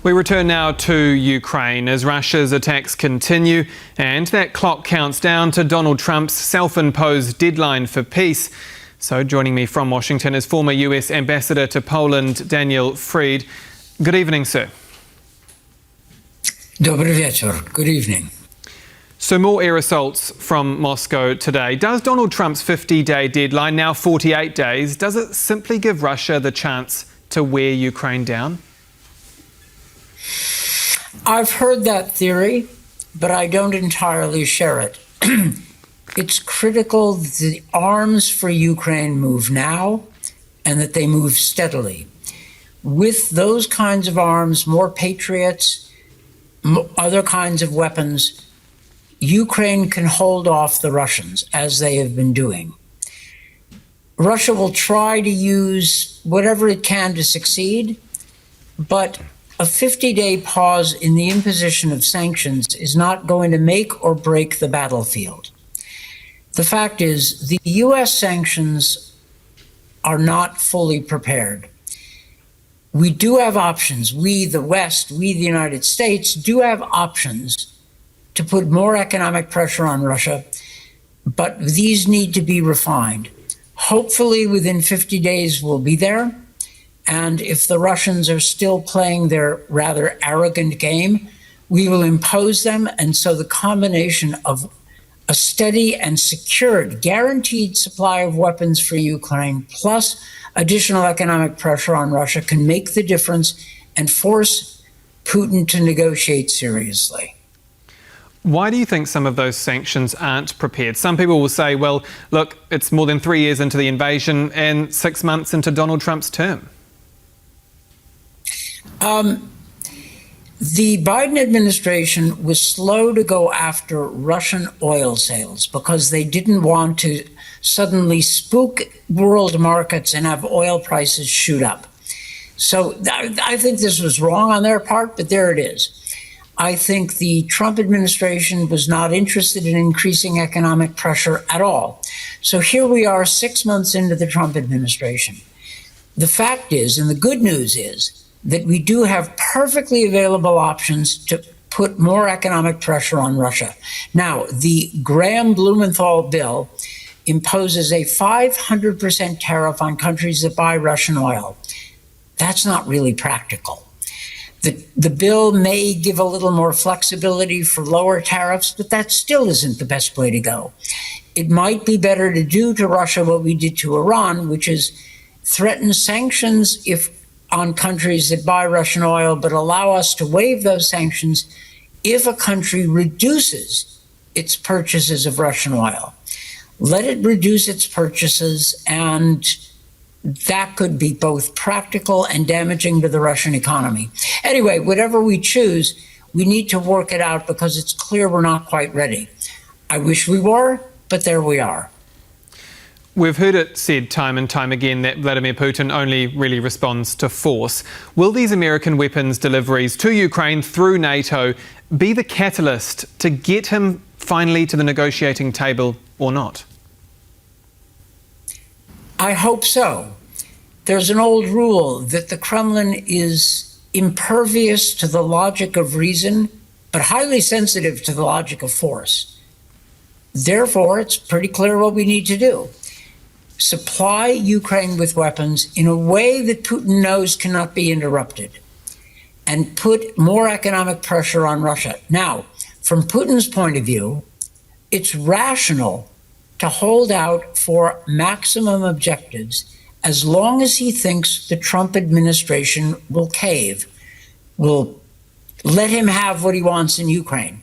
We return now to Ukraine as Russia's attacks continue and that clock counts down to Donald Trump's self-imposed deadline for peace. So joining me from Washington is former US Ambassador to Poland, Daniel Fried. Good evening, sir. Dobry wieczór. Good evening. So more air assaults from Moscow today. Does Donald Trump's 50-day deadline, now 48 days, does it simply give Russia the chance to wear Ukraine down? I've heard that theory, but I don't entirely share it. It's critical that the arms for Ukraine move now and that they move steadily. With those kinds of arms, more Patriots, other kinds of weapons, Ukraine can hold off the Russians, as they have been doing. Russia will try to use whatever it can to succeed, but a 50-day pause in the imposition of sanctions is not going to make or break the battlefield. The fact is, the U.S. sanctions are not fully prepared. We do have options. We, the West, we, the United States, do have options to put more economic pressure on Russia, but these need to be refined. Hopefully within 50 days we'll be there. And if the Russians are still playing their rather arrogant game, we will impose them. And so the combination of a steady and secured, guaranteed supply of weapons for Ukraine, plus additional economic pressure on Russia, can make the difference and force Putin to negotiate seriously. Why do you think some of those sanctions aren't prepared? Some people will say, well, look, it's more than 3 years into the invasion and 6 months into Donald Trump's term. The Biden administration was slow to go after Russian oil sales because they didn't want to suddenly spook world markets and have oil prices shoot up. So I think this was wrong on their part, but there it is. I think the Trump administration was not interested in increasing economic pressure at all. So here we are 6 months into the Trump administration. The fact is, and the good news is, that we do have perfectly available options to put more economic pressure on Russia. Now, the Graham-Blumenthal bill imposes a 500% tariff on countries that buy Russian oil. That's not really practical. The bill may give a little more flexibility for lower tariffs, but that still isn't the best way to go. It might be better to do to Russia what we did to Iran, which is threaten sanctions on countries that buy Russian oil, but allow us to waive those sanctions if a country reduces its purchases of Russian oil. Let it reduce its purchases, and that could be both practical and damaging to the Russian economy. Anyway, whatever we choose, we need to work it out because it's clear we're not quite ready. I wish we were, but there we are. We've heard it said time and time again that Vladimir Putin only really responds to force. Will these American weapons deliveries to Ukraine through NATO be the catalyst to get him finally to the negotiating table or not? I hope so. There's an old rule that the Kremlin is impervious to the logic of reason, but highly sensitive to the logic of force. Therefore, it's pretty clear what we need to do. Supply Ukraine with weapons in a way that Putin knows cannot be interrupted, and put more economic pressure on Russia. Now, from Putin's point of view, it's rational to hold out for maximum objectives as long as he thinks the Trump administration will cave, will let him have what he wants in Ukraine.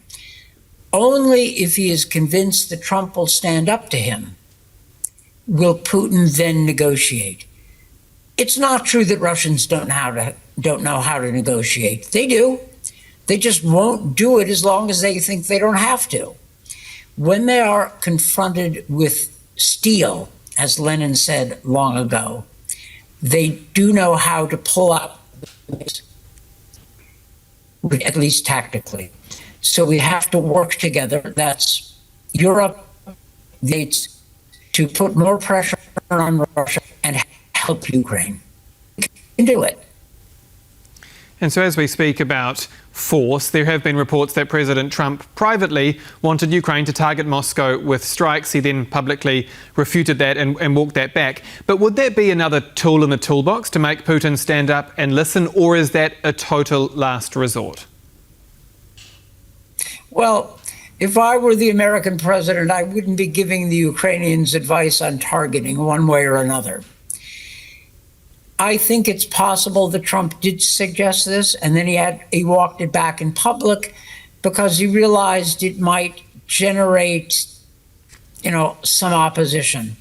Only if he is convinced that Trump will stand up to him will Putin then negotiate. It's not true that Russians don't know how to negotiate. They do. They just won't do it as long as they think they don't have to. When they are confronted with steel, as Lenin said long ago, they do know how to pull out, at least tactically. So we have to work together. That's Europe, the States, to put more pressure on Russia and help Ukraine. We can do it. And so as we speak about force, there have been reports that President Trump privately wanted Ukraine to target Moscow with strikes. He then publicly refuted that and walked that back. But would that be another tool in the toolbox to make Putin stand up and listen, or is that a total last resort? Well, if I were the American president, I wouldn't be giving the Ukrainians advice on targeting one way or another. I think it's possible that Trump did suggest this, and then he walked it back in public because he realized it might generate, some opposition.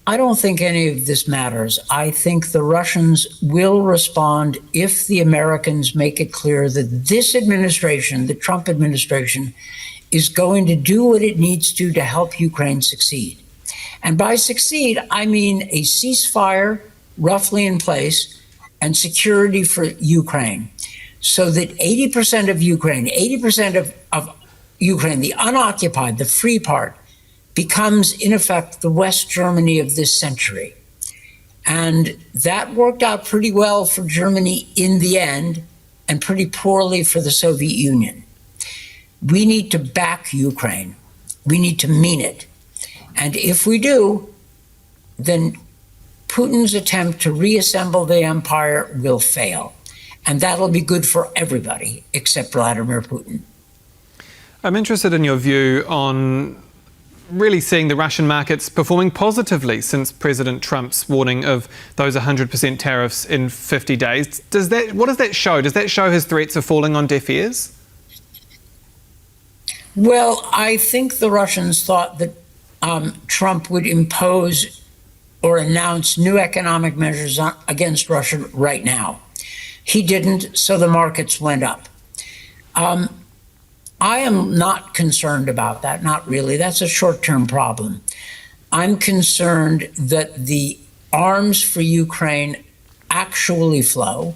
I don't think any of this matters. I think the Russians will respond if the Americans make it clear that this administration, the Trump administration, is going to do what it needs to help Ukraine succeed. And by succeed, I mean a ceasefire roughly in place and security for Ukraine, so that 80% of Ukraine, 80% of Ukraine, the unoccupied, the free part, becomes in effect the West Germany of this century. And that worked out pretty well for Germany in the end, and pretty poorly for the Soviet Union. We need to back Ukraine. We need to mean it. And if we do, then Putin's attempt to reassemble the empire will fail. And that'll be good for everybody except Vladimir Putin. I'm interested in your view on really seeing the Russian markets performing positively since President Trump's warning of those 100% tariffs in 50 days. What does that show? Does that show his threats are falling on deaf ears? Well, I think the Russians thought that Trump would impose or announce new economic measures against Russia right now. He didn't, so the markets went up. I am not concerned about that, not really. That's a short-term problem. I'm concerned that the arms for Ukraine actually flow,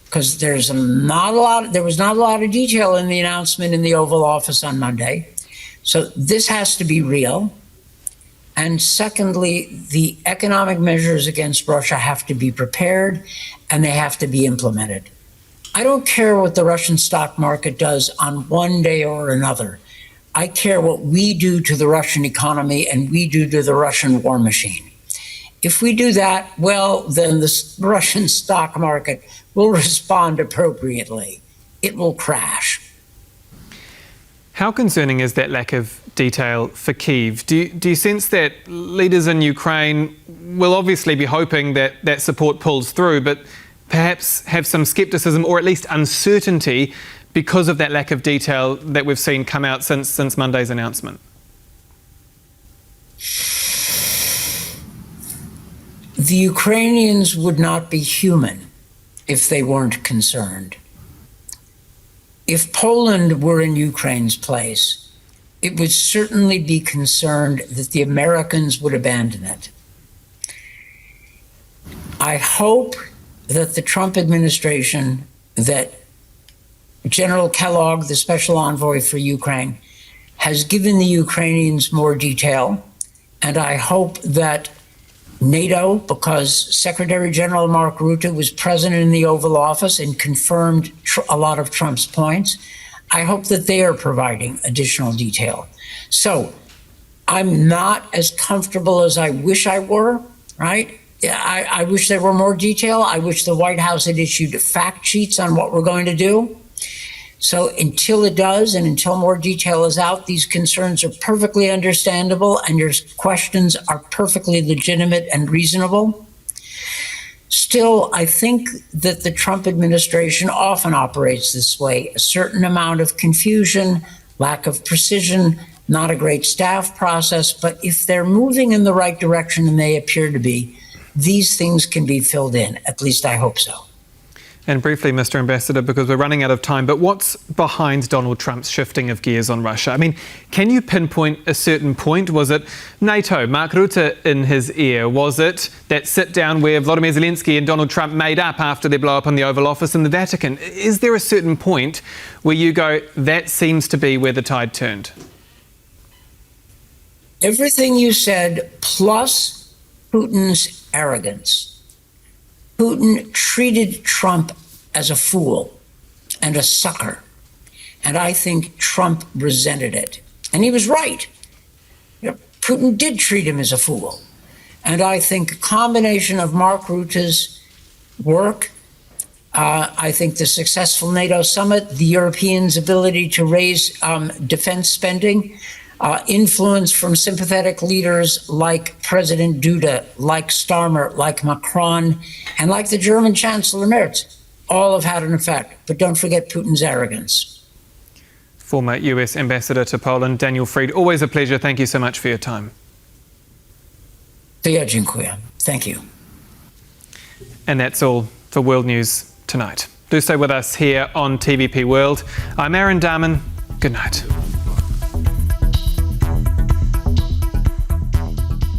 because there was not a lot of detail in the announcement in the Oval Office on Monday. So this has to be real. And secondly, the economic measures against Russia have to be prepared and they have to be implemented. I don't care what the Russian stock market does on one day or another. I care what we do to the Russian economy and we do to the Russian war machine. If we do that, well, then the Russian stock market will respond appropriately. It will crash. How concerning is that lack of detail for Kyiv? Do you sense that leaders in Ukraine will obviously be hoping that that support pulls through, but perhaps have some skepticism or at least uncertainty because of that lack of detail that we've seen come out since Monday's announcement? The Ukrainians would not be human if they weren't concerned. If Poland were in Ukraine's place, it would certainly be concerned that the Americans would abandon it. I hope that the Trump administration, that General Kellogg, the special envoy for Ukraine, has given the Ukrainians more detail. And I hope that NATO, because Secretary General Mark Rutte was present in the Oval Office and confirmed a lot of Trump's points, I hope that they are providing additional detail. So I'm not as comfortable as I wish I were, right? I wish there were more detail. I wish the White House had issued fact sheets on what we're going to do. So until it does, and until more detail is out, these concerns are perfectly understandable and your questions are perfectly legitimate and reasonable. Still, I think that the Trump administration often operates this way. A certain amount of confusion, lack of precision, not a great staff process, but if they're moving in the right direction, and they appear to be, these things can be filled in. At least I hope so. And briefly, Mr. Ambassador, because we're running out of time, but what's behind Donald Trump's shifting of gears on Russia? I mean, can you pinpoint a certain point? Was it NATO, Mark Rutte in his ear? Was it that sit-down where Volodymyr Zelensky and Donald Trump made up after their blow-up in the Oval Office in the Vatican? Is there a certain point where you go, that seems to be where the tide turned? Everything you said, plus Putin's arrogance. Putin treated Trump as a fool and a sucker. And I think Trump resented it. And he was right. Putin did treat him as a fool. And I think a combination of Mark Rutte's work, I think the successful NATO summit, the Europeans' ability to raise defense spending, influence from sympathetic leaders like President Duda, like Starmer, like Macron, and like the German Chancellor Merz, all have had an effect. But don't forget Putin's arrogance. Former US Ambassador to Poland, Daniel Fried, always a pleasure. Thank you so much for your time. Dziękuję. Thank you. And that's all for World News tonight. Do stay with us here on TVP World. I'm Aaron Darman. Good night.